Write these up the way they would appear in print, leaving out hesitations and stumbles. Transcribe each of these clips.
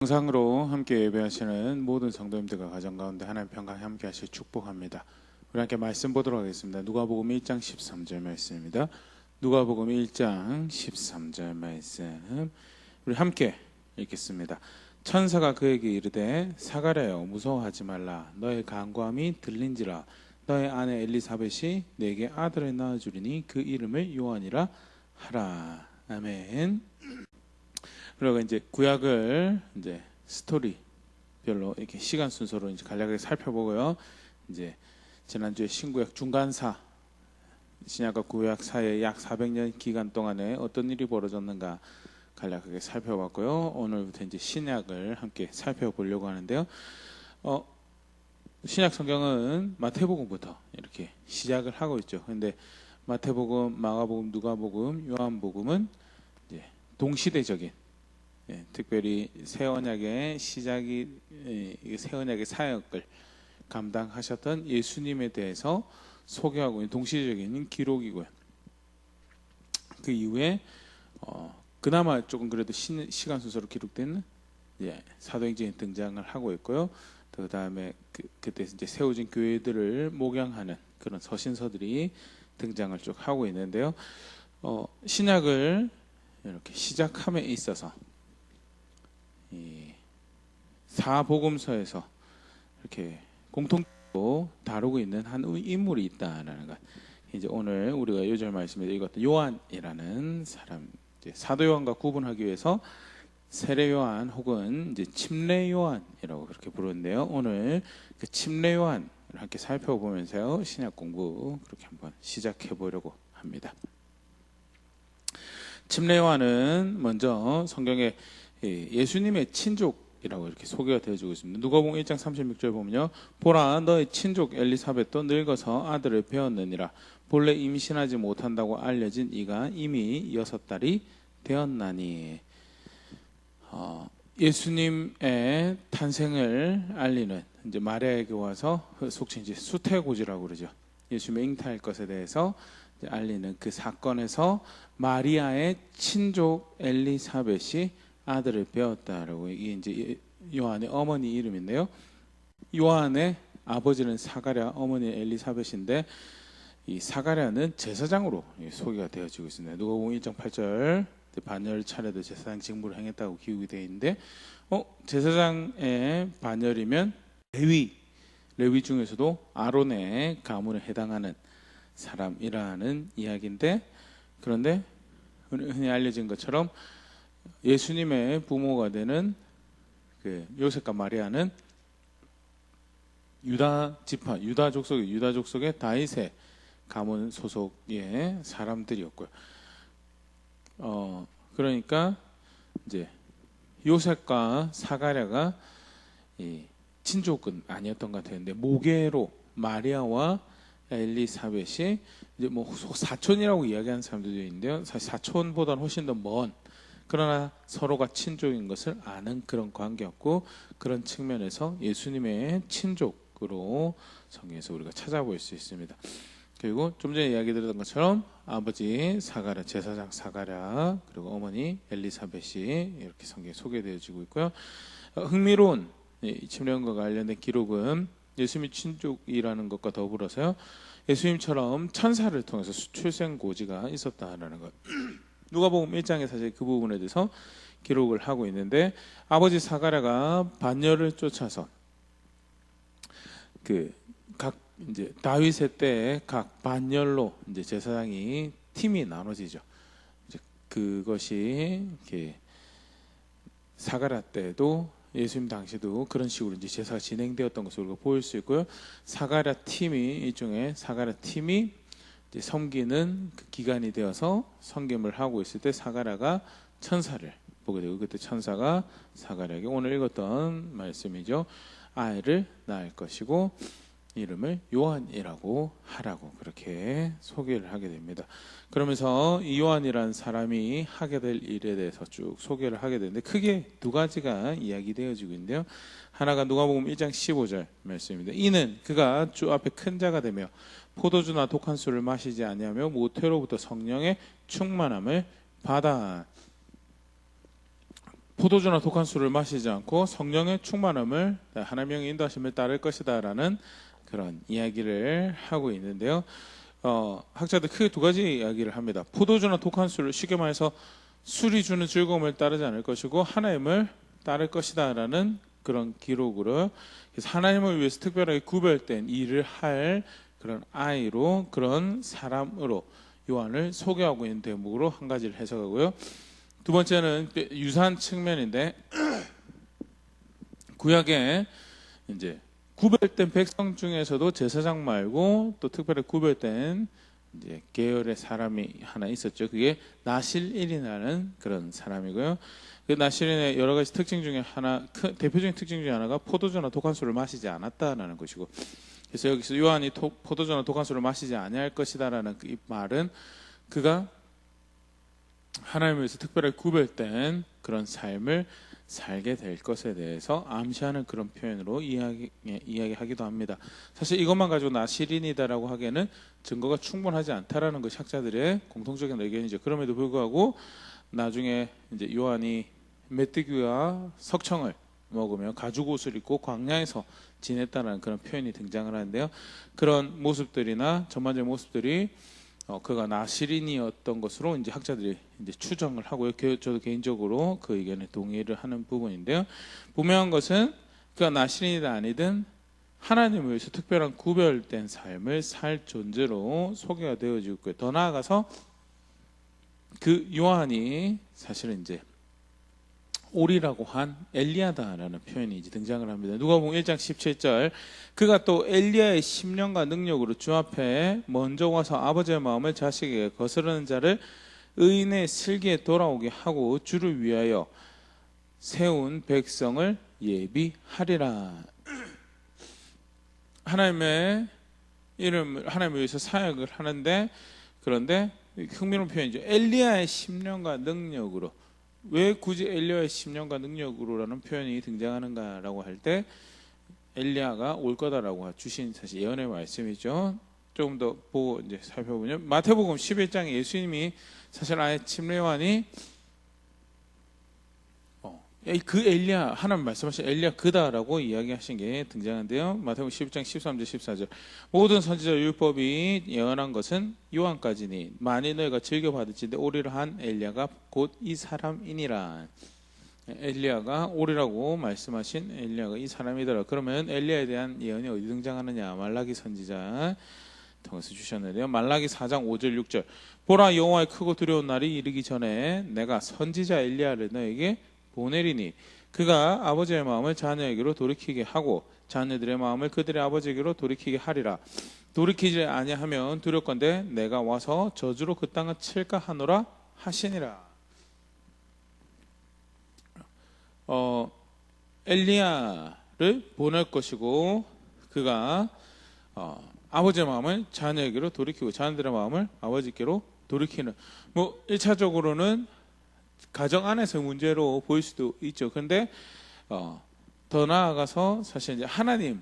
영상으로 함께 예배하시는 모든 성도님들과 가정 가운데 하나님 평강 함께 하실 축복합니다. 우리 함께 말씀 보도록 하겠습니다. 누가복음 1장 13절 말씀입니다. 누가복음 1장 13절 말씀 우리 함께 읽겠습니다. 천사가 그에게 이르되 사가랴여 무서워하지 말라. 너의 간구함이 들린지라. 너의 아내 엘리사벳이 내게 아들을 낳아주리니 그 이름을 요한이라 하라. 아멘. 그리고 이제 구약을 이제 스토리별로 이렇게 시간 순서로 이제 간략하게 살펴보고요. 이제 지난주에 신구약 중간사, 신약과 구약 사이에 약 400년 기간 동안에 어떤 일이 벌어졌는가 간략하게 살펴봤고요. 오늘부터 이제 신약을 함께 살펴보려고 하는데요. 신약 성경은 마태복음부터 이렇게 시작을 하고 있죠. 근데 마태복음, 마가복음, 누가복음, 요한복음은 이제 동시대적인, 특별히 새 언약의 시작이, 새 언약의 사역을 감당하셨던 예수님에 대해서 소개하고 있는 동시대적인 기록이고요. 그 이후에 그나마 조금 그래도 시간 순서로 기록된 사도행전이 등장을 하고 있고요. 그 다음에 그때 이제 세워진 교회들을 목양하는 그런 서신서들이 등장을 쭉 하고 있는데요. 신약을 이렇게 시작함에 있어서 이 사복음서에서 이렇게 공통적으로 다루고 있는 한 인물이 있다라는 것. 이제 오늘 우리가 요절 말씀에 읽었던 요한이라는 사람, 이제 사도 요한과 구분하기 위해서 세례 요한 혹은 이제 침례 요한이라고 그렇게 부르는데요. 오늘 그 침례 요한을 함께 살펴보면서요, 신약 공부 그렇게 한번 시작해 보려고 합니다. 침례 요한은 먼저 성경에 예수님의 친족이라고 이렇게 소개가 되어지고 있습니다. 누가복음 1장 36절 보면요, 보라 너의 친족 엘리사벳도 늙어서 아들을 배었느니라. 본래 임신하지 못한다고 알려진 이가 이미 6달이 되었나니. 예수님의 탄생을 알리는 이제 마리아에게 와서 속칭 이제 수태고지라고 그러죠. 예수님의 잉태할 것에 대해서 알리는 그 사건에서 마리아의 친족 엘리사벳이 아들을 배웠다라고, 이게 이제 요한의 어머니 이름인데요. 요한의 아버지는 사가랴, 어머니 엘리사벳인데 이 사가랴는 제사장으로 소개가 되어지고 있습니다. 누가복음 1장 8절 반열 차례도 제사장 직무를 행했다고 기록이 되어 있는데, 제사장의 반열이면 레위 중에서도 아론의 가문에 해당하는 사람이라는 이야기인데, 그런데 흔히 알려진 것처럼 예수님의 부모가 되는 그 요셉과 마리아는 유다 지파, 유다 족속의 다윗의 가문 소속의 사람들이었고요. 그러니까 이제 요셉과 사가랴가 이 친족은 아니었던 것 같았는데, 모계로 마리아와 엘리사벳이 이제 뭐 사촌이라고 이야기하는 사람들도 있는데요. 사실 사촌보다는 훨씬 더 먼, 그러나 서로가 친족인 것을 아는 그런 관계였고, 그런 측면에서 예수님의 친족으로 성경에서 우리가 찾아볼 수 있습니다. 그리고 좀 전에 이야기 드렸던 것처럼 아버지 사가랴, 제사장 사가랴, 그리고 어머니 엘리사벳이 이렇게 성경에 소개되어지고 있고요. 흥미로운 침례요한과 관련된 기록은 예수님이 친족이라는 것과 더불어서요, 예수님처럼 천사를 통해서 출생고지가 있었다라는 것. 누가복음 1장에 사실 그 부분에 대해서 기록을 하고 있는데, 아버지 사가랴가 반열을 쫓아서 각 이제 다윗의 때에 각 반열로 이제 제사장이 팀이 나눠지죠. 이제 그것이 이렇게 사가랴 때도 예수님 당시도 그런 식으로 이제 제사가 진행되었던 것을 우리가 보일 수 있고요. 사가랴 팀이 일종의 사가랴 팀이 이제 섬기는 그 기간이 되어서 섬김을 하고 있을 때 사가랴가 천사를 보게 되고, 그때 천사가 사가랴에게 오늘 읽었던 말씀이죠. 아이를 낳을 것이고 이름을 요한이라고 하라고 그렇게 소개를 하게 됩니다. 그러면서 이 요한이라는 사람이 하게 될 일에 대해서 쭉 소개를 하게 되는데, 크게 두 가지가 이야기되어지고 있는데요. 하나가 누가복음 1장 15절 말씀입니다. 이는 그가 주 앞에 큰 자가 되며 포도주나 독한 술을 마시지 아니하며 모태로부터 성령의 충만함을 받아. 포도주나 독한 술을 마시지 않고 성령의 충만함을 하나님의 인도하심을 따를 것이다라는 그런 이야기를 하고 있는데요. 학자들 크게 두 가지 이야기를 합니다. 포도주나 독한 술을 쉽게 말해서 술이 주는 즐거움을 따르지 않을 것이고 하나님을 따를 것이다라는 그런 기록으로, 그래서 하나님을 위해서 특별하게 구별된 일을 할 그런 아이로, 그런 사람으로 요한을 소개하고 있는 대목으로 한 가지를 해석하고요. 두 번째는 유사한 측면인데, 구약에 이제 구별된 백성 중에서도 제사장 말고 또 특별히 구별된 이제 계열의 사람이 하나 있었죠. 그게 나실인이라는 그런 사람이고요. 그 나실인의 여러 가지 특징 중에 하나, 대표적인 특징 중에 하나가 포도주나 독한 술을 마시지 않았다라는 것이고, 그래서 여기서 요한이 포도주나 독한 술을 마시지 아니할 것이다라는 이 말은 그가 하나님을 위해서 특별하게 구별된 그런 삶을 살게 될 것에 대해서 암시하는 그런 표현으로 이야기하기도 합니다. 사실 이것만 가지고 나실인이다라고 하기에는 증거가 충분하지 않다라는 것이 학자들의 공통적인 의견이죠. 그럼에도 불구하고 나중에 이제 요한이 메뚜기와 석청을 먹으며 가죽 옷을 입고 광야에서 지냈다는 그런 표현이 등장을 하는데요. 그런 모습들이나 전반적인 모습들이 그가 나실인이었던 것으로 이제 학자들이 이제 추정을 하고요. 저도 개인적으로 그 의견에 동의를 하는 부분인데요. 분명한 것은 그가 나실인이든 아니든 하나님을 위해서 특별한 구별된 삶을 살 존재로 소개가 되어지고 있고요. 더 나아가서 그 요한이 사실은 이제 오리라고 한 엘리야다라는 표현이 이제 등장을 합니다. 누가복음 1장 17절, 그가 또 엘리야의 심령과 능력으로 주 앞에 먼저 와서 아버지의 마음을 자식에게 거스르는 자를 의인의 슬기에 돌아오게 하고 주를 위하여 세운 백성을 예비하리라. 하나님의 이름을, 하나님을 위해서 사역을 하는데, 그런데 흥미로운 표현이죠. 엘리야의 심령과 능력으로. 왜 굳이 엘리야의 심령과 능력으로라는 표현이 등장하는가라고 할 때, 엘리야가 올 거다라고 주신 사실 예언의 말씀이죠. 조금 더 보고 이제 살펴보면 마태복음 11장에 예수님이 사실 아예 침례요한이 그 엘리야, 하나님 말씀하신 엘리야 그다라고 이야기하신 게 등장하는데요. 마태복음 11장 13절 14절, 모든 선지자 율법이 예언한 것은 요한까지니 만일 너희가 즐겨받을지인데 오리라 한 엘리야가 곧 이 사람이니라. 엘리야가 오리라고 말씀하신 엘리야가 이 사람이더라. 그러면 엘리야에 대한 예언이 어디 등장하느냐? 말라기 선지자 통해서 주셨는데요. 말라기 4장 5절 6절, 보라 여호와의 크고 두려운 날이 이르기 전에 내가 선지자 엘리야를 너에게 보내리니 그가 아버지의 마음을 자녀에게로 돌이키게 하고 자녀들의 마음을 그들의 아버지에게로 돌이키게 하리라. 돌이키지 아니하면 두렵건대 내가 와서 저주로 그 땅을 칠까 하노라 하시니라. 엘리야를 보낼 것이고 그가 아버지의 마음을 자녀에게로 돌이키고 자녀들의 마음을 아버지께로 돌이키는, 1차적으로는 가정 안에서 문제로 보일 수도 있죠. 그런데 더 나아가서 사실 이제 하나님과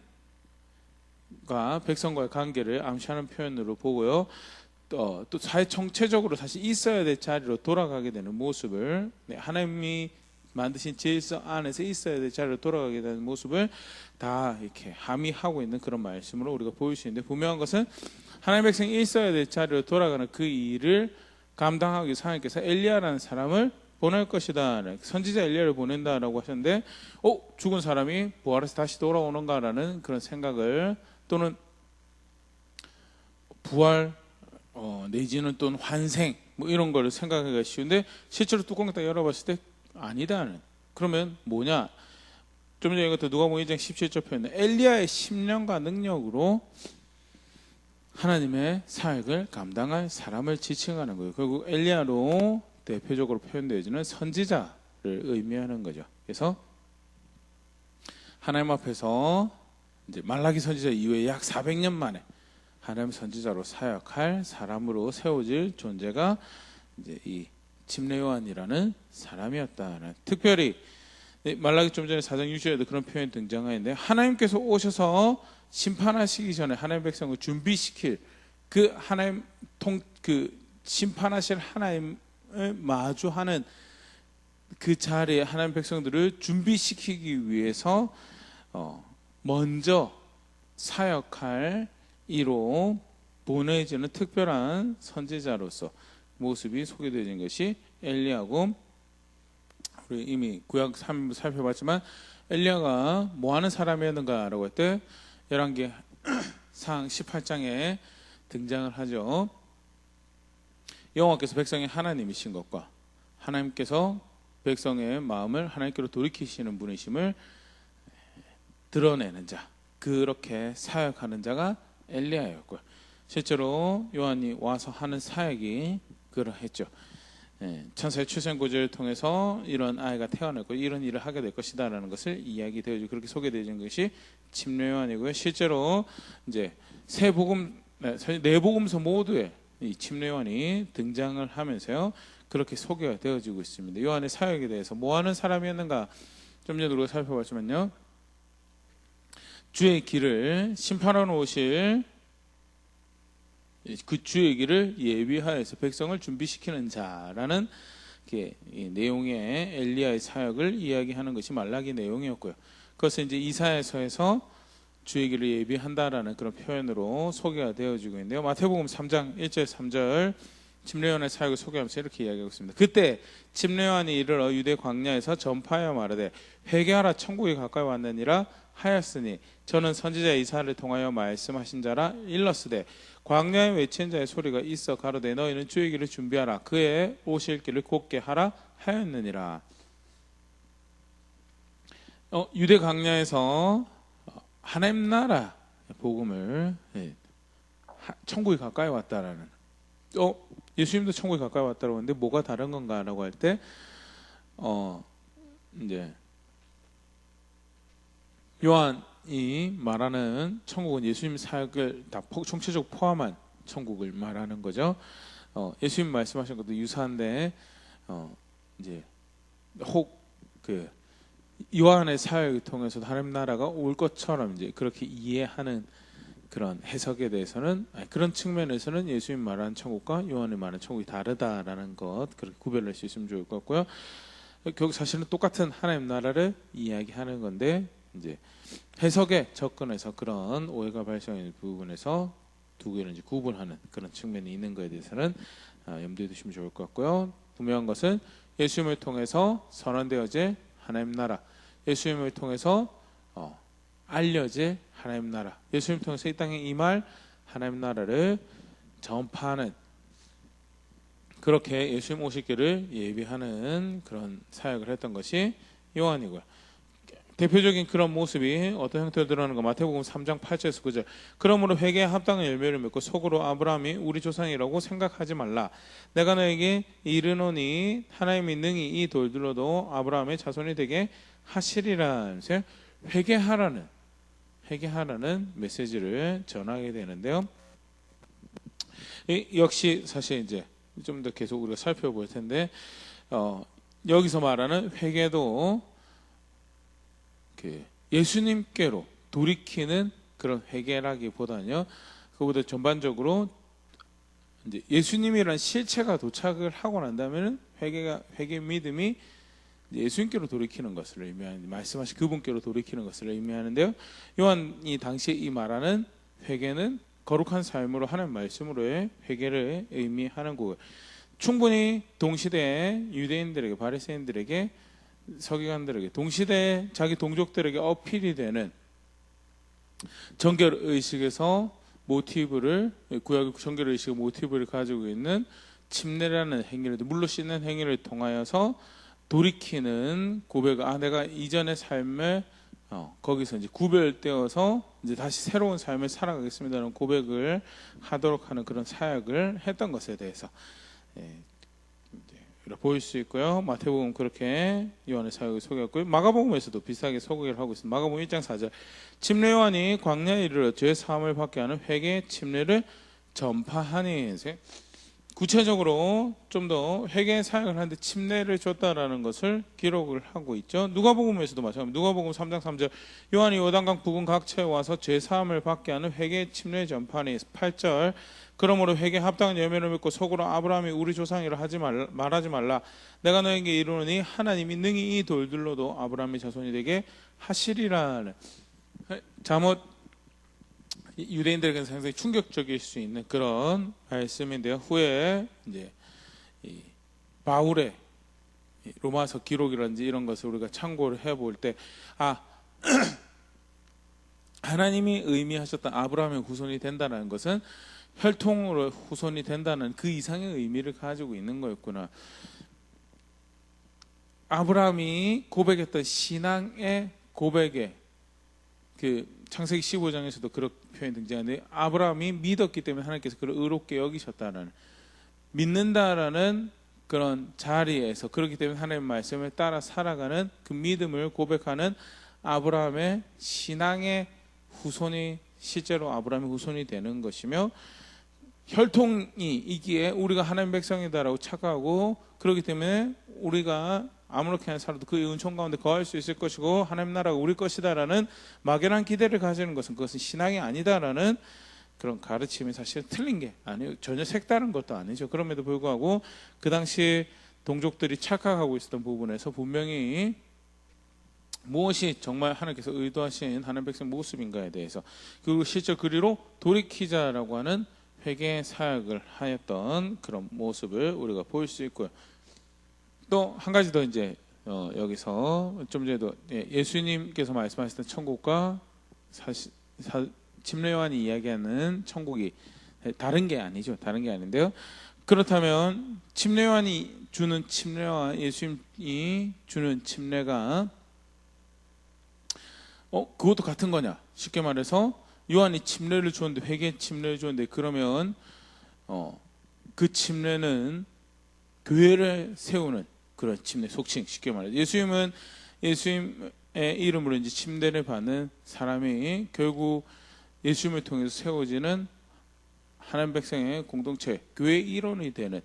백성과의 관계를 암시하는 표현으로 보고요. 또 사회 정체적으로 사실 있어야 될 자리로 돌아가게 되는 모습을, 하나님이 만드신 질서 안에서 있어야 될 자리로 돌아가게 되는 모습을 다 이렇게 함의하고 있는 그런 말씀으로 우리가 보일 수 있는데, 분명한 것은 하나님의 백성이 있어야 될 자리로 돌아가는 그 일을 감당하기 위해서 하나님께서 엘리야라는 사람을 보낼 것이다. 선지자 엘리야를 보낸다라고 하셨는데, 죽은 사람이 부활해서 다시 돌아오는가라는 그런 생각을, 또는 부활 내지는 또는 환생 이런 걸 생각하기가 쉬운데, 실제로 뚜껑을 딱 열어봤을 때 아니다는. 그러면 뭐냐? 좀 전에 이것도 누가복음 1장 17절 표현에 엘리야의 심령과 능력으로 하나님의 사역을 감당할 사람을 지칭하는 거예요. 결국 엘리야로 대표적으로 표현되어지는 선지자를 의미하는 거죠. 그래서 하나님 앞에서 이제 말라기 선지자 이후에 약 400년 만에 하나님 선지자로 사역할 사람으로 세워질 존재가 이제 이 침례 요한이라는 사람이었다는, 특별히 말라기 좀 전에 4장 6절에도 그런 표현이 등장하는데, 하나님께서 오셔서 심판하시기 전에 하나님 백성을 준비시킬 그 하나님 심판하실 하나님을 마주하는 그 자리에 하나님 백성들을 준비시키기 위해서 먼저 사역할 이로 보내지는 특별한 선지자로서 모습이 소개되어진 것이 엘리야고, 우리 이미 구약 살펴봤지만 엘리야가 뭐 하는 사람이었는가라고 할 때 열왕기 상 18장에 등장을 하죠. 여호와께서 백성의 하나님이신 것과 하나님께서 백성의 마음을 하나님께로 돌이키시는 분이심을 드러내는 자, 그렇게 사역하는 자가 엘리야였고요. 실제로 요한이 와서 하는 사역이 그러했죠. 천사의 출생고지를 통해서 이런 아이가 태어났고 이런 일을 하게 될 것이다라는 것을 이야기되어지고 그렇게 소개되어진 것이 침례 요한이고요. 실제로 이제 네 복음서 모두에 이 침례 요한이 등장을 하면서요, 그렇게 소개가 되어지고 있습니다. 요한의 사역에 대해서 뭐 하는 사람이었는가 좀 전에 우리가 살펴봤지만요, 주의 길을 심판하러 오실 그 주의 길을 예비하여서 백성을 준비시키는 자라는 이 내용의 엘리야의 사역을 이야기하는 것이 말라기 내용이었고요. 그것은 이제 이사야서에서 주의 길을 예비한다라는 그런 표현으로 소개가 되어지고 있는데요. 마태복음 3장 1절 3절 침례 요한의 사역을 소개하면서 이렇게 이야기하고 있습니다. 그때 침례 요한이 이르러 유대 광야에서 전파하여 말하되 회개하라 천국이 가까이 왔느니라 하였으니 저는 선지자 이사야를 통하여 말씀하신 자라 일렀으되 광야에 외치는 자의 소리가 있어 가로되 너희는 주의 길을 준비하라 그의 오실 길을 곧게 하라 하였느니라. 유대 광야에서 하나님 나라 복음을, 천국이 가까이 왔다라는, 예수님도 천국이 가까이 왔다고 하는데 뭐가 다른 건가라고 할 때 이제 요한이 말하는 천국은 예수님 사역을 다 총체적으로 포함한 천국을 말하는 거죠. 예수님 말씀하신 것도 유사한데 이제 혹 그 요한의 사역을 통해서 하나님 나라가 올 것처럼 이제 그렇게 이해하는 그런 해석에 대해서는, 그런 측면에서는 예수님 말하는 천국과 요한이 말하는 천국이 다르다라는 것, 그렇게 구별할 수 있으면 좋을 것 같고요. 결국 사실은 똑같은 하나님 나라를 이야기하는 건데 이제 해석에 접근해서 그런 오해가 발생하는 부분에서 두 개를 이제 구분하는 그런 측면이 있는 것에 대해서는 염두에 두시면 좋을 것 같고요. 분명한 것은 예수님을 통해서 선언되어질 하나님 나라, 예수님을 통해서 알려질 하나님 나라, 예수님을 통해서 이 땅에 임할 하나님 나라를 전파하는, 그렇게 예수님 오실 길을 예비하는 그런 사역을 했던 것이 요한이고요. 대표적인 그런 모습이 어떤 형태로 드러나는 가 마태복음 3장 8절에서 9절. 그러므로 회개에 합당한 열매를 맺고 속으로 아브라함이 우리 조상이라고 생각하지 말라. 내가 너에게 이르노니 하나님이 능히 이 돌들로도 아브라함의 자손이 되게 하시리라. 회개하라는 메시지를 전하게 되는데요. 역시 사실 이제 좀 더 계속 우리가 살펴볼 텐데 여기서 말하는 회개도 예수님께로 돌이키는 그런 회개라기보다는요, 그보다 전반적으로 이제 예수님이란 실체가 도착을 하고 난다면은 회개 믿음이 예수님께로 돌이키는 것을 의미하는, 말씀하신 그분께로 돌이키는 것을 의미하는데요. 요한이 당시에 이 말하는 회개는 거룩한 삶으로 하는 말씀으로의 회개를 의미하는 거고요. 충분히 동시대의 유대인들에게, 바리새인들에게, 서기관들에게, 동시대의 자기 동족들에게 어필이 되는 정결의식에서 모티브를, 구약의 정결의식의 모티브를 가지고 있는 침례라는 행위를, 물로 씻는 행위를 통하여서 돌이키는 고백, 내가 이전의 삶을 거기서 이제 구별되어서 이제 다시 새로운 삶을 살아가겠습니다라는 고백을 하도록 하는 그런 사역을 했던 것에 대해서 보일 수 있고요. 마태복음 그렇게 요한의 사역을 소개했고요. 마가복음에서도 비슷하게 소개를 하고 있습니다. 마가복음 1장 4절. 침례 요한이 광야에 이르러 죄 사함을 받게 하는 회개의 침례를 전파하니. 구체적으로 좀 더 회개의 사역을 하는데 침례를 줬다라는 것을 기록을 하고 있죠. 누가복음에서도 마찬가지입니다. 누가복음 3장 3절. 요한이 요단강 부근 각처에 와서 죄 사함을 받게 하는 회개의 침례 전파하니. 8절. 그러므로 회개 합당한 열매를 맺고 속으로 아브라함이 우리 조상이라 말하지 말라. 내가 너에게 이르노니 하나님이 능히 이 돌들로도 아브라함의 자손이 되게 하시리라. 잠언 유대인들에게는 상당히 충격적일 수 있는 그런 말씀인데요. 후에 이제 이 바울의 로마서 기록이라든지 이런 것을 우리가 참고를 해볼 때, 하나님이 의미하셨던 아브라함의 후손이 된다는 것은 혈통으로 후손이 된다는 그 이상의 의미를 가지고 있는 거였구나. 아브라함이 고백했던 신앙의 고백에 그 창세기 15장에서도 그런 표현이 등장하는데, 아브라함이 믿었기 때문에 하나님께서 그를 의롭게 여기셨다는, 믿는다라는 그런 자리에서, 그렇기 때문에 하나님의 말씀을 따라 살아가는 그 믿음을 고백하는 아브라함의 신앙의 후손이 실제로 아브라함의 후손이 되는 것이며, 혈통이 이기에 우리가 하나님 백성이다라고 착각하고, 그렇기 때문에 우리가 아무렇게나 살아도 그 은총 가운데 거할 수 있을 것이고 하나님 나라가 우리 것이다라는 막연한 기대를 가지는 것은, 그것은 신앙이 아니다라는 그런 가르침이 사실 틀린 게 아니에요. 전혀 색다른 것도 아니죠. 그럼에도 불구하고 그 당시 동족들이 착각하고 있었던 부분에서 분명히 무엇이 정말 하나님께서 의도하신 하나님 백성 모습인가에 대해서, 그리고 실제 그리로 돌이키자라고 하는 회개 사역을 하였던 그런 모습을 우리가 볼 수 있고요. 또 한 가지 더 이제 여기서 좀 전에도 예수님께서 말씀하셨던 천국과 침례요한이 이야기하는 천국이 다른 게 아니죠. 다른 게 아닌데요. 그렇다면 침례요한이 주는 침례와 예수님이 주는 침례가 그것도 같은 거냐? 쉽게 말해서 요한이 침례를 줬는데, 회개 침례를 줬는데, 그러면 그 침례는 교회를 세우는 그런 침례, 속칭 쉽게 말해서 예수님은 예수님의 이름으로 이제 침례를 받는 사람이 결국 예수님을 통해서 세워지는 하나님 백성의 공동체, 교회의 일원이 되는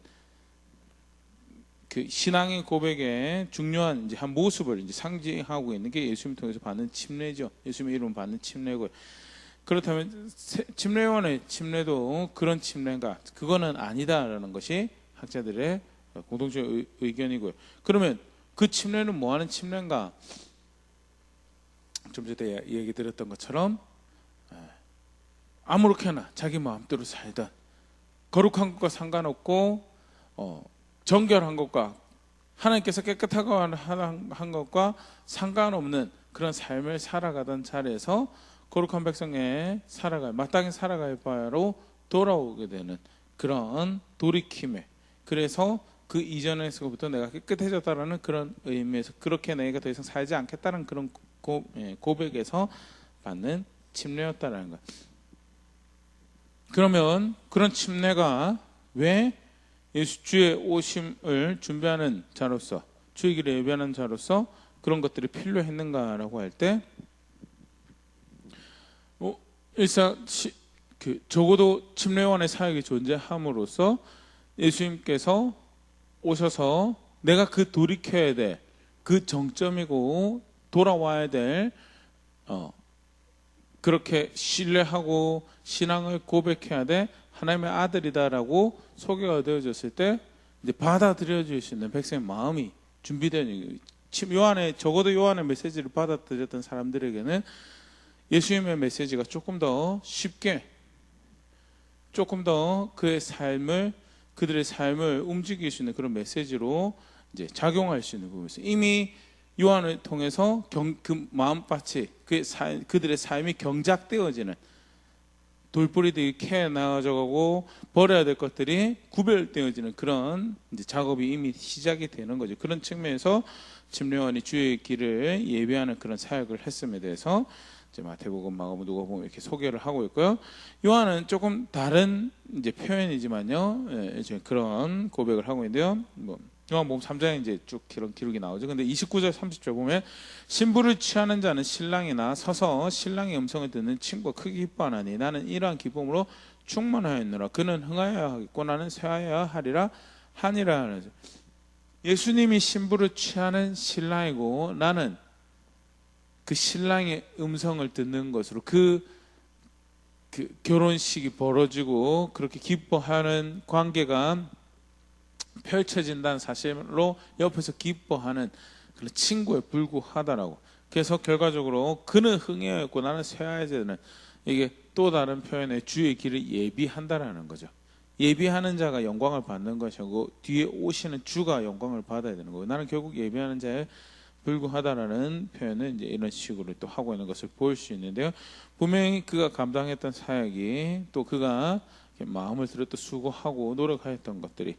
그 신앙의 고백의 중요한 이제 한 모습을 이제 상징하고 있는 게 예수님을 통해서 받는 침례죠. 예수님의 이름을 받는 침례고, 그렇다면 침례요한의 침례도 그런 침례인가? 그거는 아니다라는 것이 학자들의 공동적 의견이고요. 그러면 그 침례는 뭐 하는 침례인가? 좀 전에 얘기 드렸던 것처럼 아무렇게나 자기 마음대로 살던, 거룩한 것과 상관없고 정결한 것과 하나님께서 깨끗하고 한 것과 상관없는 그런 삶을 살아가던 자리에서 거룩한 백성의 마땅히 살아갈 바로 돌아오게 되는 그런 돌이킴에, 그래서 그 이전에서부터 내가 깨끗해졌다라는 그런 의미에서, 그렇게 내가 더 이상 살지 않겠다는 그런 고백에서 받는 침례였다라는 것. 그러면 그런 침례가 왜 예수 주의 오심을 준비하는 자로서, 주의 길을 예비하는 자로서 그런 것들이 필요했는가라고 할 때, 적어도 침례요한의 사역이 존재함으로써 예수님께서 오셔서 내가 그 돌이켜야 될 그 정점이고 돌아와야 될 그렇게 신뢰하고 신앙을 고백해야 돼 하나님의 아들이다라고 소개가 되어졌을 때 이제 받아들여질 수 있는 백성의 마음이 준비되는, 적어도 요한의 메시지를 받아들였던 사람들에게는 예수님의 메시지가 조금 더 쉽게, 조금 더 그들의 삶을 움직일 수 있는 그런 메시지로 이제 작용할 수 있는 부분이 있어요. 이미 요한을 통해서 그 마음밭이, 그들의 삶이 경작되어지는, 돌뿌리들이 캐 나가져가고 버려야 될 것들이 구별되어지는 그런 이제 작업이 이미 시작이 되는 거죠. 그런 측면에서 침례요한이 주의 길을 예비하는 그런 사역을 했음에 대해서 이제 마태복음, 마가복음, 누가복음 이렇게 소개를 하고 있고요. 요한은 조금 다른 이제 표현이지만요, 그런 고백을 하고 있는데요. 요한복음 3장에 이제 쭉 그런 기록이 나오죠. 근데 29절, 30절 보면, 신부를 취하는 자는 신랑이나 서서 신랑의 음성을 듣는 친구가 크게 기뻐하나니 나는 이러한 기쁨으로 충만하였노라. 그는 흥하여야 하겠고 나는 쇠하여야 하리라 하니라. 예수님이 신부를 취하는 신랑이고 나는 그 신랑의 음성을 듣는 것으로, 그 그 결혼식이 벌어지고 그렇게 기뻐하는 관계가 펼쳐진다는 사실로 옆에서 기뻐하는 그런 친구에 불구하다라고. 그래서 결과적으로 그는 흥해였고 나는 쇠하여지는, 이게 또 다른 표현의 주의 길을 예비한다라는 거죠. 예비하는 자가 영광을 받는 것이고 뒤에 오시는 주가 영광을 받아야 되는 거고, 나는 결국 예비하는 자에 불구하다라는 표현은 이제 이런 식으로 또 하고 있는 것을 볼 수 있는데요. 분명히 그가 감당했던 사역이, 또 그가 마음을 들여 또 수고하고 노력하였던 것들이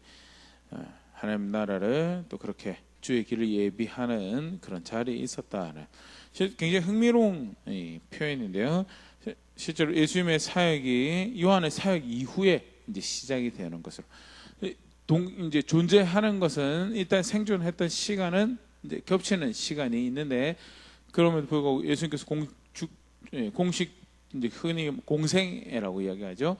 하나님 나라를 또 그렇게 주의 길을 예비하는 그런 자리에 있었다는 굉장히 흥미로운 표현인데요. 실제로 예수님의 사역이 요한의 사역 이후에 이제 시작이 되는 것으로, 이제 존재하는 것은 일단 생존했던 시간은 이제 겹치는 시간이 있는데, 그럼에도 불구하고 예수님께서 공식 이제 흔히 공생애라고 이야기하죠.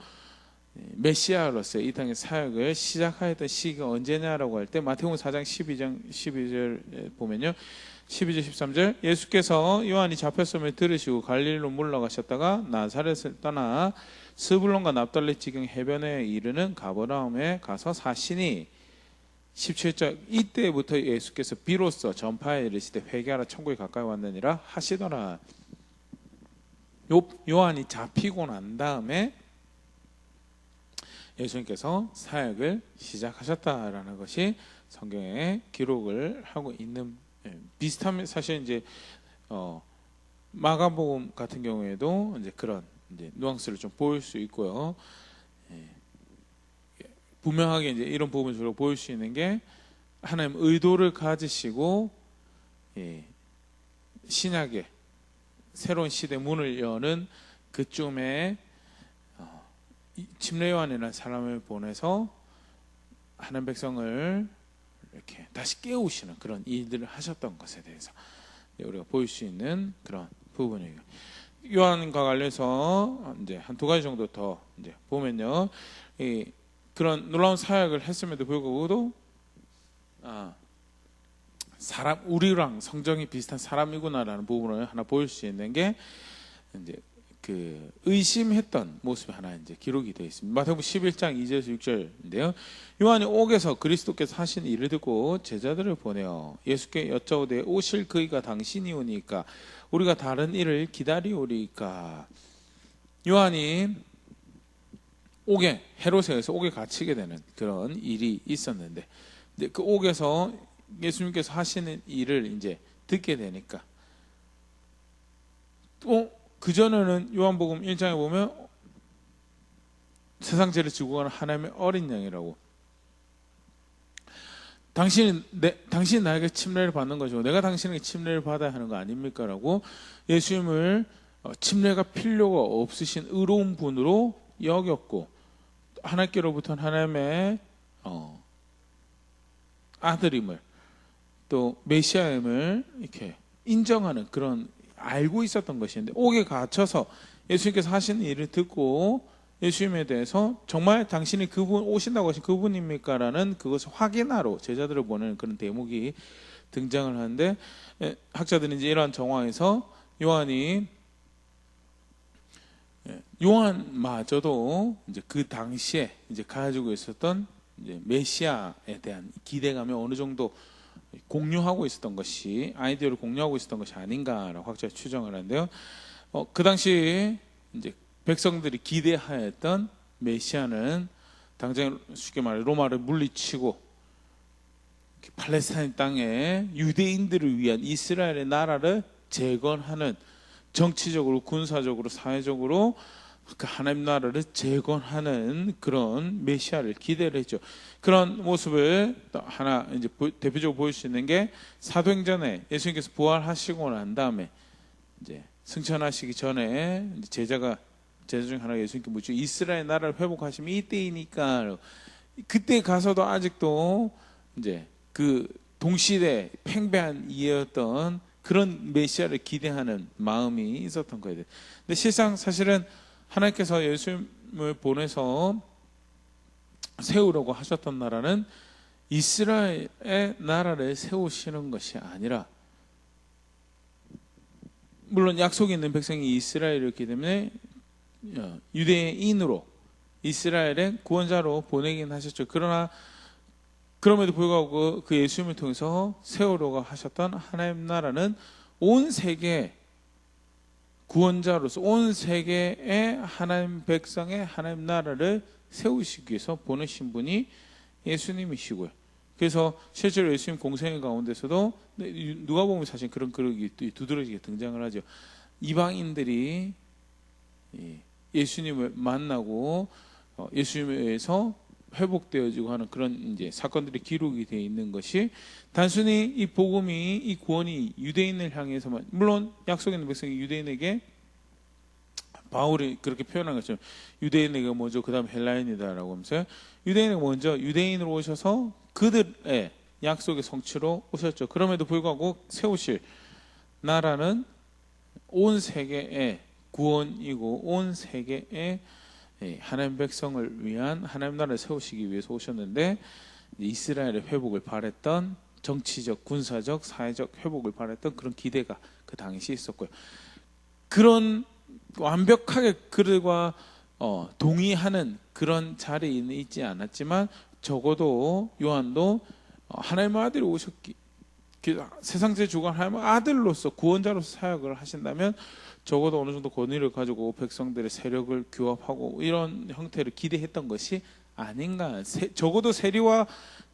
메시아로서의 이 땅의 사역을 시작하였던 시기가 언제냐라고 할 때 마태복음 4장 12절 보면요, 12절 13절, 예수께서 요한이 잡혔음을 들으시고 갈릴리로 물러가셨다가 나사렛을 떠나 스불론과 납달리 지경 해변에 이르는 가버나움에 가서 사시니, 17절, 이때부터 예수께서 비로소 전파에 이르시되 회개하라 천국이 가까이 왔느니라 하시더라. 요한이 잡히고 난 다음에 예수님께서 사역을 시작하셨다라는 것이 성경에 기록을 하고 있는, 비슷한, 사실 이제 마가복음 같은 경우에도 이제 그런 이제 누앙스를 좀 보일 수 있고요. 분명하게 이제 이런 부분을 주로 보일 수 있는 게, 하나님 의도를 가지시고 신약의 새로운 시대 문을 여는 그쯤에 침례 요한이라는 사람을 보내서 하나님 백성을 이렇게 다시 깨우시는 그런 일들을 하셨던 것에 대해서 우리가 보일 수 있는 그런 부분이에요. 요한과 관련해서 이제 한 두 가지 정도 더 이제 보면요, 그런 놀라운 사역을 했음에도 불구하고도 사람, 우리랑 성정이 비슷한 사람이구나라는 부분을 하나 보일 수 있는 게, 이제 그 의심했던 모습이 하나 이제 기록이 되어 있습니다. 마태복음 11장 2절에서 6절인데요. 요한이 옥에서 그리스도께서 하신 일을 듣고 제자들을 보내어 예수께 여짜오되 오실 그이가 당신이 오니까 우리가 다른 일을 기다리오리까. 요한이 옥에, 헤롯에서 옥에 갇히게 되는 그런 일이 있었는데, 그 옥에서 예수님께서 하시는 일을 이제 듣게 되니까, 또 그전에는 요한복음 1장에 보면 세상 죄를 지고 가는 하나님의 어린 양이라고, 당신이 나에게 침례를 받는 거죠, 내가 당신에게 침례를 받아야 하는 거 아닙니까? 라고 예수님을 침례가 필요가 없으신 의로운 분으로 여겼고, 하나님께로부터 하나님의 아들임을, 또 메시아임을 이렇게 인정하는 그런, 알고 있었던 것인데, 옥에 갇혀서 예수님께서 하시는 일을 듣고 예수님에 대해서 정말 당신이 그분 오신다고 하신 그분입니까? 라는 그것을 확인하러 제자들을 보내는 그런 대목이 등장을 하는데, 학자들은 이제 이러한 정황에서 요한마저도 이제 그 당시에 이제 가지고 있었던 이제 메시아에 대한 기대감이 어느 정도 공유하고 있었던 것이, 아이디어를 공유하고 있었던 것이 아닌가라고 학자가 추정을 하는데요. 그 당시 이제 백성들이 기대하였던 메시아는 당장 쉽게 말해 로마를 물리치고 팔레스타인 땅에 유대인들을 위한 이스라엘의 나라를 재건하는, 정치적으로, 군사적으로, 사회적으로 그 하나님 나라를 재건하는 그런 메시아를 기대를 했죠. 그런 모습을 하나 이제 대표적으로 보일 수 있는 게, 사도행전에 예수님께서 부활하시고 난 다음에 이제 승천하시기 전에 제자 중 하나가 예수님께 묻죠. 이스라엘 나라를 회복하시면 이때이니까. 그때 가서도 아직도 이제 그 동시대 팽배한 이해였던 그런 메시아를 기대하는 마음이 있었던 거예요. 근데 실상 사실은 하나님께서 예수님을 보내서 세우려고 하셨던 나라는 이스라엘의 나라를 세우시는 것이 아니라, 물론 약속이 있는 백성이 이스라엘이었기 때문에 유대인으로 이스라엘의 구원자로 보내긴 하셨죠. 그러나 그럼에도 불구하고 그 예수님을 통해서 세우려고 하셨던 하나님 나라는 온 세계 구원자로서 온 세계의 하나님 백성의 하나님 나라를 세우시기 위해서 보내신 분이 예수님이시고요. 그래서 실제로 예수님 공생의 가운데서도 누가 보면 사실 그런 그릇이 두드러지게 등장을 하죠. 이방인들이 예수님을 만나고 예수님에 의해서 회복되어지고 하는 그런 이제 사건들이 기록이 되어 있는 것이 단순히 이 복음이 이 구원이 유대인을 향해서만, 물론 약속 있는 백성이 유대인에게 바울이 그렇게 표현한 것처럼 유대인에게 먼저 그다음 헬라인이다라고 하면서 유대인에게 먼저 유대인으로 오셔서 그들의 약속의 성취로 오셨죠. 그럼에도 불구하고 세우실 나라는 온 세계의 구원이고 온 세계의 하나님 백성을 위한 하나님 나라를 세우시기 위해서 오셨는데 이스라엘의 회복을 바랬던 정치적, 군사적, 사회적 회복을 바랬던 그런 기대가 그 당시 있었고요. 그런 완벽하게 그들과 동의하는 그런 자리에 있지 않았지만 적어도 요한도 하나님의 아들이 오셨기, 세상제 주관 하나님의 아들로서 구원자로서 사역을 하신다면 적어도 어느 정도 권위를 가지고 백성들의 세력을 규합하고 이런 형태를 기대했던 것이 아닌가. 적어도 세리와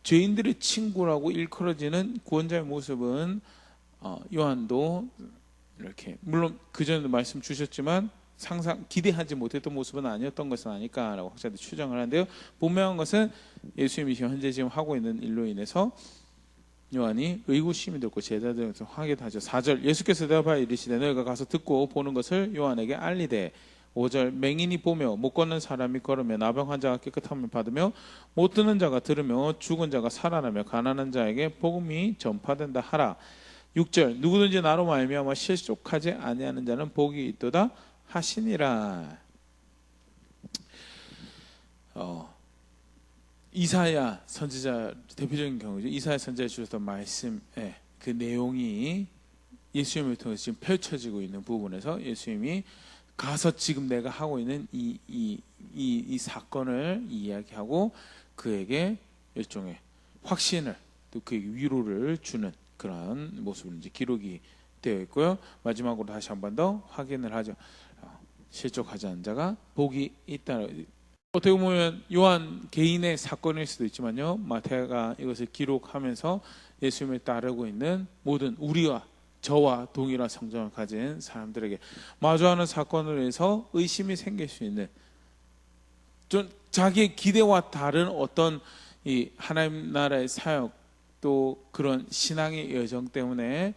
죄인들의 친구라고 일컬어지는 구원자의 모습은 요한도 이렇게, 물론 그전에도 말씀 주셨지만 상상 기대하지 못했던 모습은 아니었던 것은 아닐까라고 학자들이 추정을 하는데요. 분명한 것은 예수님이 현재 지금 하고 있는 일로 인해서 요한이 의구심이 들고 제자들에게서 하기도 하죠. 4절 예수께서 대답하여 이르시되 너희가 가서 듣고 보는 것을 요한에게 알리되 5절 맹인이 보며 못 걷는 사람이 걸으며 나병 환자가 깨끗함을 받으며 못 듣는 자가 들으며 죽은 자가 살아나며 가난한 자에게 복음이 전파된다 하라. 6절 누구든지 나로 말미암아 실족하지 아니하는 자는 복이 있도다 하시니라. 이사야 선지자 대표적인 경우죠. 이사야 선지자에 주셨던 말씀의 그 내용이 예수님을 통해서 지금 펼쳐지고 있는 부분에서 예수님이 가서 지금 내가 하고 있는 이 사건을 이야기하고 그에게 일종의 확신을 또 그에게 위로를 주는 그런 모습을 이제 기록이 되어 있고요. 마지막으로 다시 한 번 더 확인을 하죠. 실족하지 않은 자가 복이 있다. 어떻게 보면 요한 개인의 사건일 수도 있지만요, 마태가 이것을 기록하면서 예수님을 따르고 있는 모든 우리와 저와 동일한 성정을 가진 사람들에게 마주하는 사건을 해서 의심이 생길 수 있는, 좀 자기의 기대와 다른 어떤 이 하나님 나라의 사역 또 그런 신앙의 여정 때문에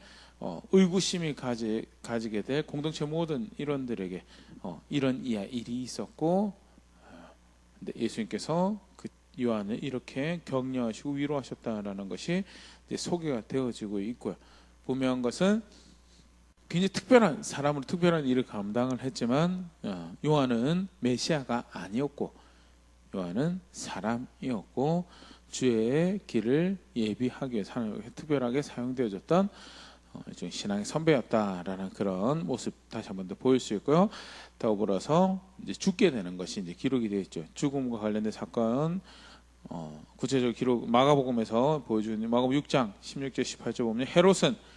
의구심이 가지게 될 공동체 모든 일원들에게 이런 일이 있었고, 근데 예수님께서 그 요한을 이렇게 격려하시고 위로하셨다라는 것이 이제 소개가 되어지고 있고요. 분명한 것은 굉장히 특별한 사람으로 특별한 일을 감당을 했지만 요한은 메시아가 아니었고 요한은 사람이었고 주의 길을 예비하기 위해 특별하게 사용되어졌던 신앙의 선배였다라는 그런 모습 다시 한 번 더 보일 수 있고요. 더불어서 이제 죽게 되는 것이 이제 기록이 되어 있죠. 죽음과 관련된 사건 구체적으로 기록 마가복음에서 보여주는 마가복음 6장 16절 18절 보면 헤롯은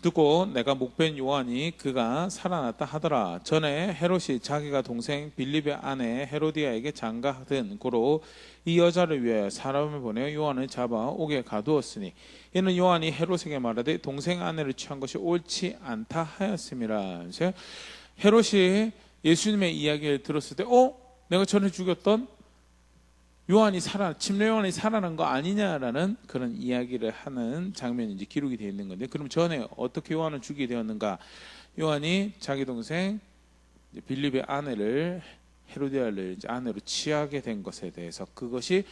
듣고 내가 목배인 요한이 그가 살아났다 하더라. 전에 헤롯이 자기가 동생 빌립의 아내 헤로디아에게 장가든 고로 이 여자를 위하여 사람을 보내어 요한을 잡아 옥에 가두었으니 이는 요한이 헤롯에게 말하되 동생 아내를 취한 것이 옳지 않다 하였음이라. 그래서 헤롯이 예수님의 이야기를 들었을 때 내가 전에 죽였던 침례 요한이 살아난 거 아니냐라는 그런 이야기를 하는 장면이 이제 기록이 되어 있는 건데, 그럼 전에 어떻게 요한을 죽이게 되었는가? 요한이 자기 동생 빌립의 아내를 헤로디아를 이제 아내로 취하게 된 것에 대해서 그것이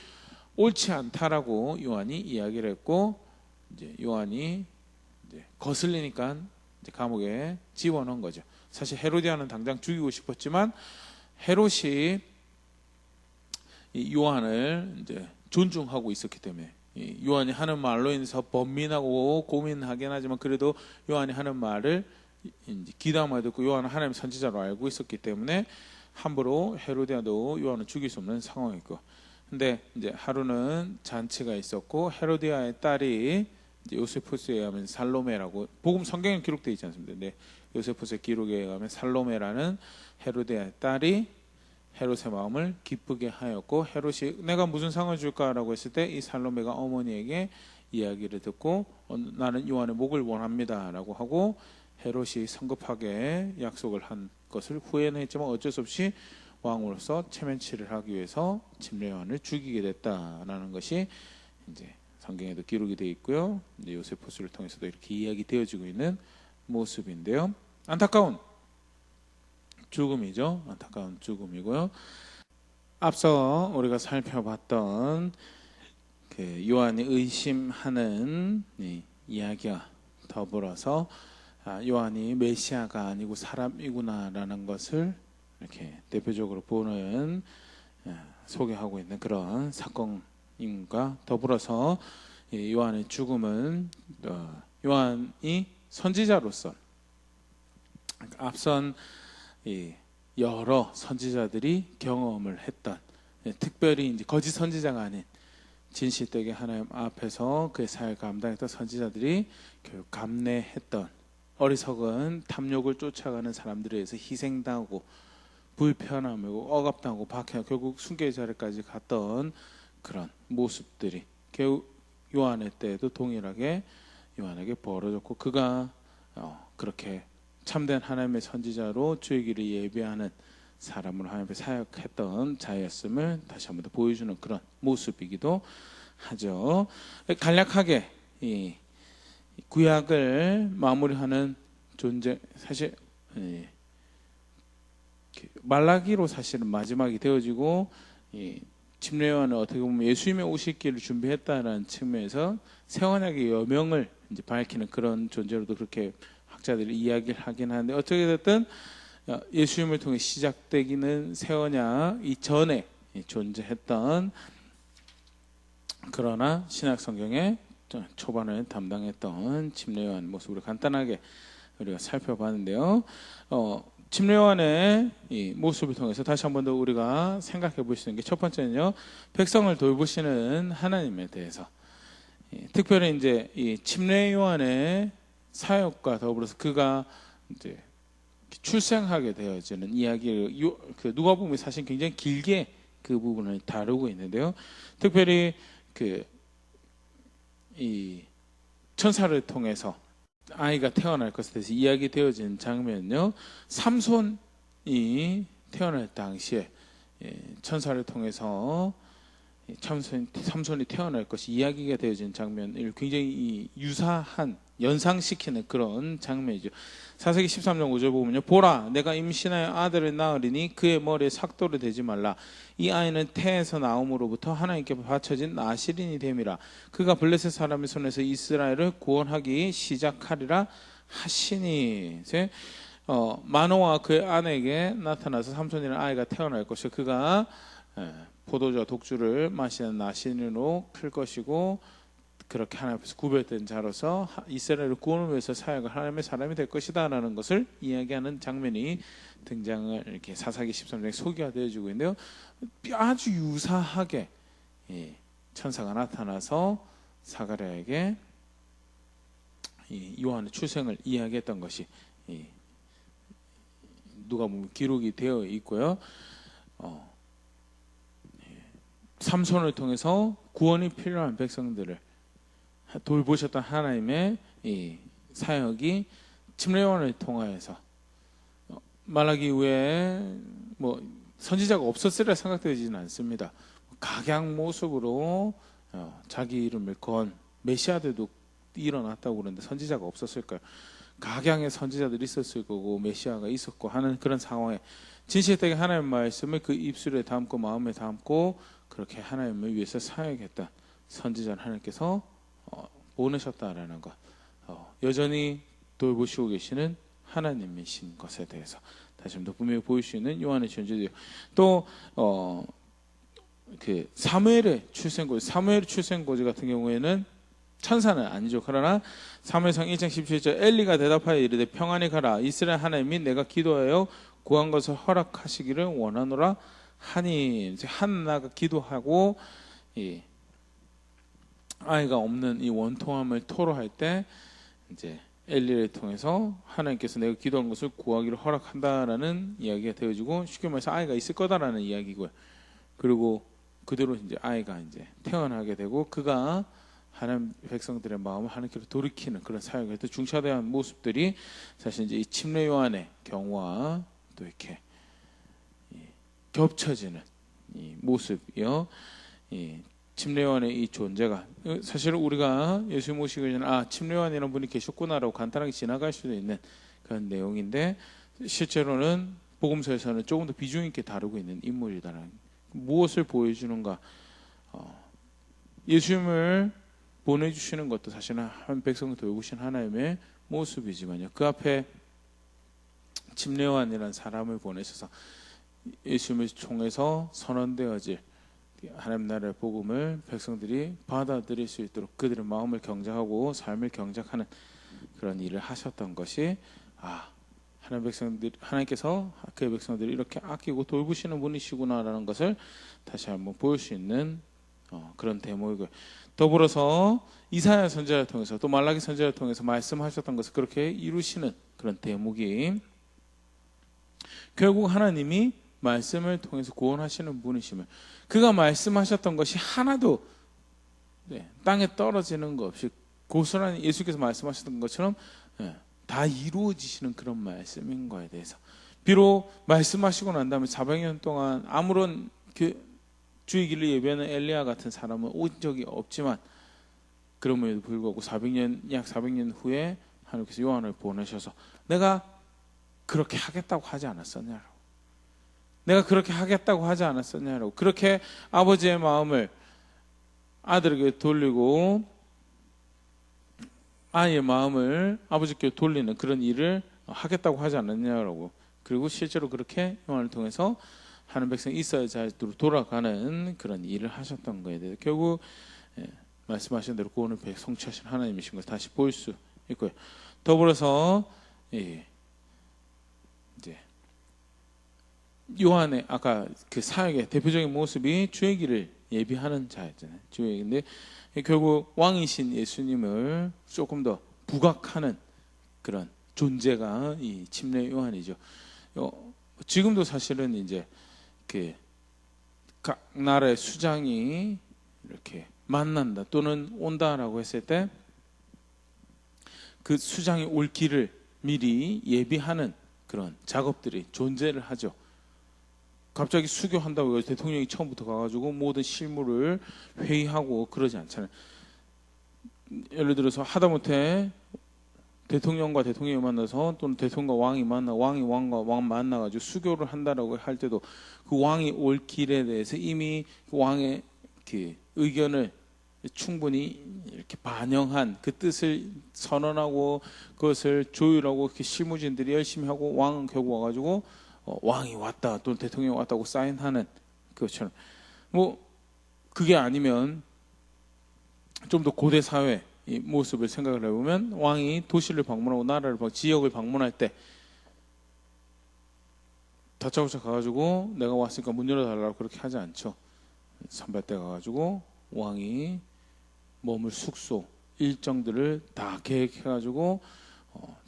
옳지 않다라고 요한이 이야기를 했고, 이제 요한이 이제 거슬리니까 이제 감옥에 집어넣은 거죠. 사실 헤로디아는 당장 죽이고 싶었지만 헤롯이 이 요한을 이제 존중하고 있었기 때문에 요한이 하는 말로 인해서 번민하고 고민하긴 하지만 그래도 요한이 하는 말을 이제 귀담아 듣고 요한은 하나님의 선지자로 알고 있었기 때문에 함부로 헤로디아도 요한을 죽일 수 없는 상황이고, 근데 이제 하루는 잔치가 있었고 헤로디아의 딸이 이제 요세푸스에 의하면 살로메라고 복음 성경에 기록되어 있지 않습니까? 근데 요세푸스의 기록에 의하면 살로메라는 헤로디아의 딸이 헤롯의 마음을 기쁘게 하였고, 헤롯이 내가 무슨 상을 줄까라고 했을 때 이 살로메가 어머니에게 이야기를 듣고 나는 요한의 목을 원합니다라고 하고 헤롯이 성급하게 약속을 한 것을 후회는 했지만 어쩔 수 없이 왕으로서 체면치를 하기 위해서 침례 요한을 죽이게 됐다라는 것이 이제 성경에도 기록이 되어 있고요. 이제 요세푸스를 통해서도 이렇게 이야기되어지고 있는 모습인데요. 안타까운 죽음이죠. 안타까운 죽음이고요. 앞서 우리가 살펴봤던 그 요한이 의심하는 이야기와 더불어서 요한이 메시아가 아니고 사람이구나라는 것을 이렇게 대표적으로 보는 소개하고 있는 그런 사건임과 더불어서 요한의 죽음은 요한이 선지자로서 앞선 여러 선지자들이 경험을 했던, 특별히 이제 거짓 선지자가 아닌 진실되게 하나님 앞에서 그의 사역을 감당했던 선지자들이 결국 감내했던 어리석은 탐욕을 쫓아가는 사람들에 의해서 희생당하고 불편함이고 억압당하고 박해하고 결국 순교의 자리까지 갔던 그런 모습들이 결국 요한의 때에도 동일하게 요한에게 벌어졌고, 그가 그렇게 참된 하나님의 선지자로 주의 길을 예비하는 사람으로 하나님께 사역했던 자였음을 다시 한번 더 보여주는 그런 모습이기도 하죠. 간략하게 이 구약을 마무리하는 존재, 사실 말라기로 사실은 마지막이 되어지고 침례 요한은 어떻게 보면 예수님의 오실 길을 준비했다는 측면에서 새 언약의 여명을 이제 밝히는 그런 존재로도 그렇게 학자들이 이야기를 하긴 하는데, 어떻게 됐든 예수님을 통해 시작되기는 새 언약 이전에 존재했던, 그러나 신약 성경의 초반을 담당했던 침례 요한 모습으로 간단하게 우리가 살펴봤는데요. 침례 요한의 이 모습을 통해서 다시 한 번 더 우리가 생각해 볼 수 있는 게, 첫 번째는요, 백성을 돌보시는 하나님에 대해서, 특별히 이제 이 침례 요한의 사역과 더불어서 그가 이제 출생하게 되어지는 이야기를 그 누가복음이 사실 굉장히 길게 그 부분을 다루고 있는데요. 특별히 이 천사를 통해서 아이가 태어날 것에 대해서 이야기되어진 장면은요, 삼손이 태어날 당시에 천사를 통해서 삼손이 태어날 것이 이야기가 되어진 장면을 굉장히 유사한 연상시키는 그런 장면이죠. 사사기 13장 5절 보면요, 보라 내가 임신하여 아들을 낳으리니 그의 머리에 삭도를 대지 말라. 이 아이는 태에서 나옴으로부터 하나님께 바쳐진 나실인이 됨이라. 그가 블레셋 사람의 손에서 이스라엘을 구원하기 시작하리라 하시니. 마노아와 그의 아내에게 나타나서 삼손이라는 아이가 태어날 것이요 그가 포도주와 독주를 마시는 나실인으로 클 것이고, 그렇게 하나님 앞에서 구별된 자로서 이스라엘을 구원을 위해서 사역을 하나님의 사람이 될 것이다 라는 것을 이야기하는 장면이 등장을 이렇게 사사기 13장에 소개가 되어지고 있는데요. 아주 유사하게 천사가 나타나서 사가랴에게 요한의 출생을 이야기했던 것이 누가복음 기록이 되어 있고요. 삼손을 통해서 구원이 필요한 백성들을 돌보셨던 하나님의 이 사역이 침례 요한을 통하여서 말라기 이후에 뭐 선지자가 없었으리라 생각되지는 않습니다. 각양 모습으로 자기 이름을 건 메시아들도 일어났다고 그러는데 선지자가 없었을까요? 각양의 선지자들이 있었을 거고 메시아가 있었고 하는 그런 상황에 진실되게 하나님의 말씀을 그 입술에 담고 마음에 담고 그렇게 하나님을 위해서 사역했던 선지자를 하나님께서 보내셨다라는 것, 여전히 돌보시고 계시는 하나님이신 것에 대해서 다시 한번 분명히 보일 수 있는 요한의 존재죠. 또 그 사무엘의 출생고지 같은 경우에는 천사는 아니죠. 그러나 사무엘상 1장 17절 엘리가 대답하여 이르되 평안히 가라. 이스라엘 하나님이 내가 기도하여 구한 것을 허락하시기를 원하노라 하니, 이제 한나가 기도하고 이 아이가 없는 이 원통함을 토로할 때 이제 엘리를 통해서 하나님께서 내가 기도한 것을 구하기를 허락한다라는 이야기가 되어지고, 쉽게 말해서 아이가 있을 거다라는 이야기고요. 그리고 그대로 이제 아이가 이제 태어나게 되고, 그가 하나님 백성들의 마음을 하나님께로 돌이키는 그런 사역을 또 중차대한 모습들이 사실 이제 이 침례 요한의 경우와 또 이렇게 겹쳐지는 이 모습이요. 이 침례 요한의 이 존재가, 사실 우리가 예수 모시기 전에 침례 요한이라는 분이 계셨구나라고 간단하게 지나갈 수도 있는 그런 내용인데, 실제로는 복음서에서는 조금 더 비중 있게 다루고 있는 인물이다라는, 무엇을 보여주는가, 예수님을 보내주시는 것도 사실은 한 백성을 돌보신 하나님의 모습이지만요, 그 앞에 침례 요한이라는 사람을 보내셔서 예수님을 통해서 선언되어질 하나님 나라의 복음을 백성들이 받아들일 수 있도록 그들의 마음을 경작하고 삶을 경작하는 그런 일을 하셨던 것이, 하나님께서 그의 백성들이 이렇게 아끼고 돌보시는 분이시구나라는 것을 다시 한번 볼 수 있는 그런 대목이고요. 더불어서 이사야 선지자를 통해서 또 말라기 선지자를 통해서 말씀하셨던 것을 그렇게 이루시는 그런 대목이, 결국 하나님이 말씀을 통해서 구원하시는 분이시며, 그가 말씀하셨던 것이 하나도 땅에 떨어지는 것 없이 고스란히 예수께서 말씀하셨던 것처럼 다 이루어지시는 그런 말씀인 거에 대해서, 비록 말씀하시고 난 다음에 400년 동안 아무런 주의 길을 예비하는 엘리야 같은 사람은 온 적이 없지만, 그럼에도 불구하고 약 400년 후에 하나님께서 요한을 보내셔서 내가 그렇게 하겠다고 하지 않았었냐라고, 내가 그렇게 하겠다고 하지 않았었냐라고, 그렇게 아버지의 마음을 아들에게 돌리고 아이의 마음을 아버지께 돌리는 그런 일을 하겠다고 하지 않았냐라고, 그리고 실제로 그렇게 요한을 통해서 하는 백성이 있어야 자리로 돌아가는 그런 일을 하셨던 거에 대해서, 결국 말씀하신 대로 구원을 성취하신 하나님이신 걸 다시 볼 수 있고요. 더불어서 이제 요한의 아까 그 사역의 대표적인 모습이 주의 길을 예비하는 자였잖아요. 주의 길인데, 결국 왕이신 예수님을 조금 더 부각하는 그런 존재가 이 침례 요한이죠. 지금도 사실은 이제 각 나라의 수장이 이렇게 만난다 또는 온다라고 했을 때, 그 수장이 올 길을 미리 예비하는 그런 작업들이 존재를 하죠. 갑자기 수교한다고 해서 대통령이 처음부터 가가지고 모든 실무를 회의하고 그러지 않잖아요. 예를 들어서 하다못해 대통령과 대통령이 만나서, 또는 대통령과 왕이 만나, 왕이 왕과 왕 만나가지고 수교를 한다라고 할 때도, 그 왕이 올 길에 대해서 이미 그 왕의 그 의견을 충분히 이렇게 반영한 그 뜻을 선언하고 그것을 조율하고, 그 실무진들이 열심히 하고, 왕은 결국 와가지고 왕이 왔다 또는 대통령이 왔다고 사인하는 그것처럼, 그게 아니면 좀 더 고대 사회 이 모습을 생각을 해보면, 왕이 도시를 방문하고 나라를 지역을 방문할 때 다짜고짜 가가지고 내가 왔으니까 문 열어달라고 그렇게 하지 않죠. 선발대 가가지고 왕이 머물 숙소 일정들을 다 계획해가지고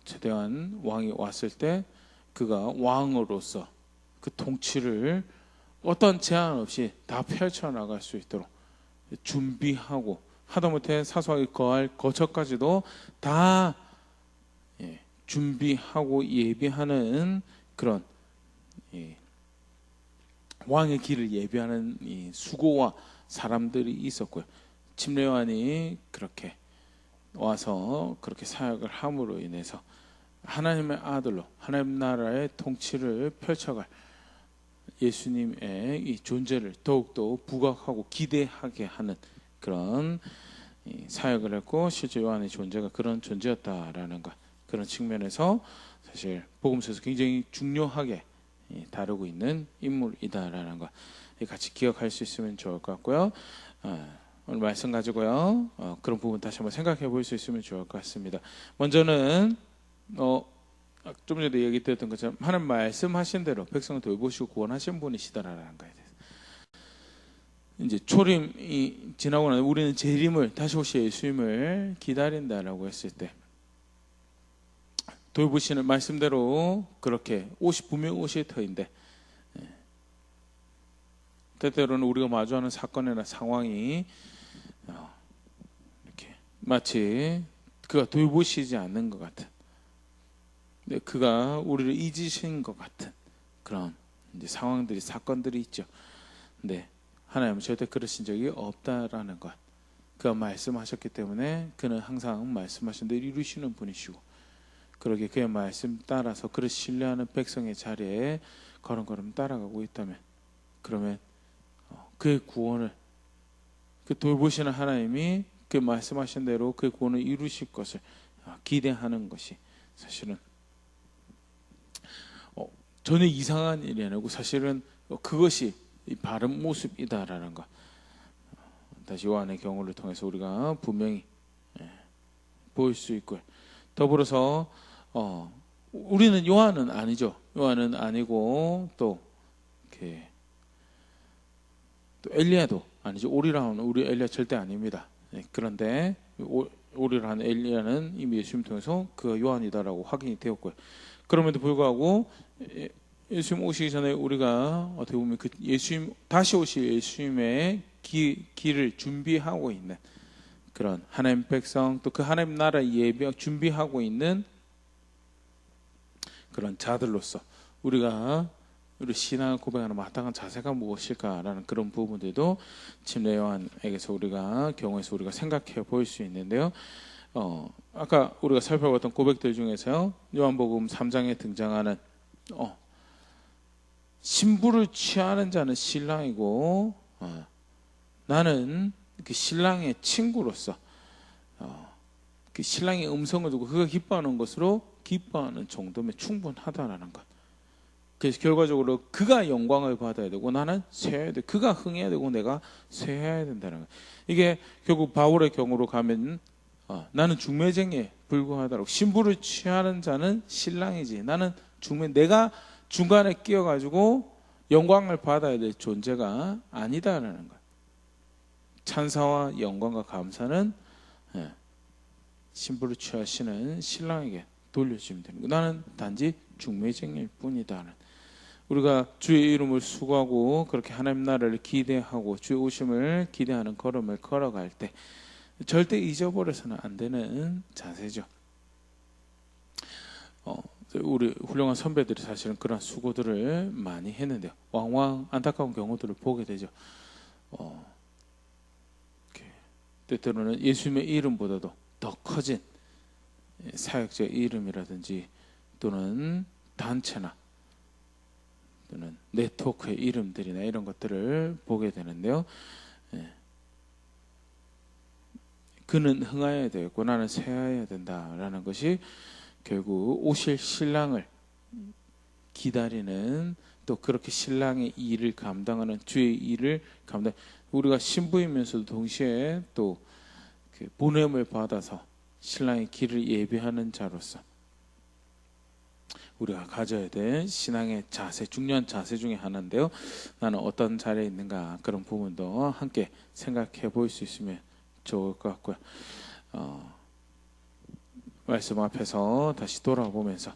최대한 왕이 왔을 때 그가 왕으로서 그 통치를 어떤 제한 없이 다 펼쳐나갈 수 있도록 준비하고, 하다못해 사소하게 거할 거처까지도 다 준비하고 예비하는 그런 왕의 길을 예비하는 이 수고와 사람들이 있었고요. 침례 요한이 그렇게 와서 그렇게 사역을 함으로 인해서 하나님의 아들로 하나님 나라의 통치를 펼쳐갈 예수님의 이 존재를 더욱더 부각하고 기대하게 하는 그런 사역을 했고, 실제 요한의 존재가 그런 존재였다라는 것, 그런 측면에서 사실 복음서에서 굉장히 중요하게 다루고 있는 인물이다라는 것 같이 기억할 수 있으면 좋을 것 같고요. 오늘 말씀 가지고요 그런 부분 다시 한번 생각해 볼 수 있으면 좋을 것 같습니다. 먼저는 좀 전에 얘기드렸던 것처럼 하나님 말씀하신 대로 백성을 돌보시고 구원하신 분이시다라는 거에 대해서 이제 초림이 지나고 나서 우리는 재림을 다시 오실 예수님을 기다린다라고 했을 때 돌보시는 말씀대로 그렇게 분명히 오실 터인데 때때로는 우리가 마주하는 사건이나 상황이 이렇게 마치 그가 돌보시지 않는 것 같은, 그가 우리를 잊으신 것 같은 그런 이제 상황들이 사건들이 있죠. 근데 하나님은 절대 그러신 적이 없다라는 것. 그가 말씀하셨기 때문에 그는 항상 말씀하신 대로 이루시는 분이시고, 그러게 그의 말씀 따라서 그를 신뢰하는 백성의 자리에 걸음걸음 따라가고 있다면, 그러면 그의 구원을, 그 돌보시는 하나님이 그 말씀하신 대로 그의 구원을 이루실 것을 기대하는 것이 사실은 전혀 이상한 일이 아니고 사실은 그것이 바른 모습이다라는 것. 다시 요한의 경우를 통해서 우리가 분명히 보일 수 있고요. 더불어서 우리는 요한은 아니죠. 요한은 아니고 또 이렇게 또 엘리야도 아니죠. 오리라 하는 우리 엘리야 절대 아닙니다. 그런데 오리라 하는 엘리야는 이미 예수님 통해서 그 요한이다라고 확인이 되었고요. 그럼에도 불구하고 예수님 오시기 전에 우리가 어떻게 보면 그 예수님 다시 오실 예수님의 길을 준비하고 있는 그런 하나님 백성, 또 그 하나님 나라 예배 준비하고 있는 그런 자들로서 우리가 우리 신앙을 고백하는 마땅한 자세가 무엇일까라는 그런 부분들도 침례 요한에게서 경우에서 우리가 생각해 볼 수 있는데요. 아까 우리가 살펴봤던 고백들 중에서요, 요한복음 3장에 등장하는 신부를 취하는 자는 신랑이고 나는 그 신랑의 친구로서 그 신랑의 음성을 듣고 그가 기뻐하는 것으로 기뻐하는 정도면 충분하다라는 것. 그래서 결과적으로 그가 영광을 받아야 되고 나는 쇠해야 돼. 그가 흥해야 되고 내가 쇠해야 된다는 것. 이게 결국 바울의 경우로 가면 나는 중매쟁이에 불과하다고. 신부를 취하는 자는 신랑이지 나는 내가 중간에 끼어가지고 영광을 받아야 될 존재가 아니다라는 것. 찬사와 영광과 감사는 신부를 취하시는 신랑에게 돌려주면 되는 거. 나는 단지 중매쟁이일 뿐이다. 우리가 주의 이름을 수고하고 그렇게 하나님 나라를 기대하고 주의 오심을 기대하는 걸음을 걸어갈 때 절대 잊어버려서는 안 되는 자세죠. 우리 훌륭한 선배들이 사실은 그런 수고들을 많이 했는데요. 왕왕 안타까운 경우들을 보게 되죠. 때때로는 예수님의 이름보다도 더 커진 사역자의 이름이라든지 또는 단체나 또는 네트워크의 이름들이나 이런 것들을 보게 되는데요. 그는 흥하여야 되겠고 나는 쇠하여야 된다라는 것이 결국 오실 신랑을 기다리는, 또 그렇게 신랑의 일을 감당하는 주의 일을 우리가 신부이면서도 동시에 또 그 보냄을 받아서 신랑의 길을 예비하는 자로서 우리가 가져야 될 신앙의 자세, 중요한 자세 중에 하나인데요. 나는 어떤 자리에 있는가, 그런 부분도 함께 생각해 볼 수 있으면 좋을 것 같고요. 말씀 앞에서 다시 돌아보면서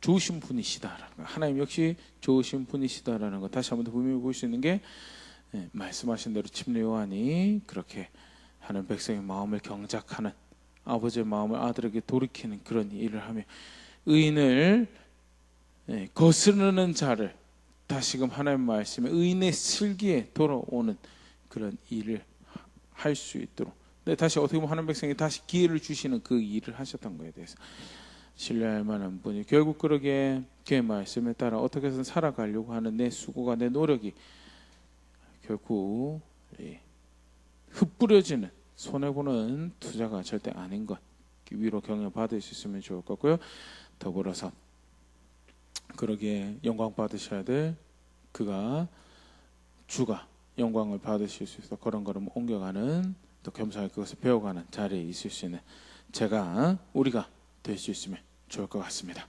좋으신 분이시다라는 거, 하나님 역시 좋으신 분이시다라는 거 다시 한번 더 분명히 볼 수 있는 게 말씀하신 대로 침례 요한이 그렇게 하는 백성의 마음을 경작하는, 아버지의 마음을 아들에게 돌이키는 그런 일을 하며 의인을 거스르는 자를 다시금 하나님 말씀에 의인의 슬기에 돌아오는 그런 일을 할 수 있도록, 다시 어떻게 보면 하나님 백성이 다시 기회를 주시는 그 일을 하셨던 것에 대해서 신뢰할 만한 분이, 결국 그러게 그의 말씀에 따라 어떻게 해서 살아가려고 하는 내 수고가, 내 노력이 결국 흩뿌려지는 손해보는 투자가 절대 아닌 것, 위로 격려 받을 수 있으면 좋을 것 같고요. 더불어서 그러기에 영광 받으셔야 될 주가 영광을 받으실 수 있어 걸음걸음 옮겨가는, 또 겸사하게 그것을 배워가는 자리에 있을 수 있는 우리가 될 수 있으면 좋을 것 같습니다.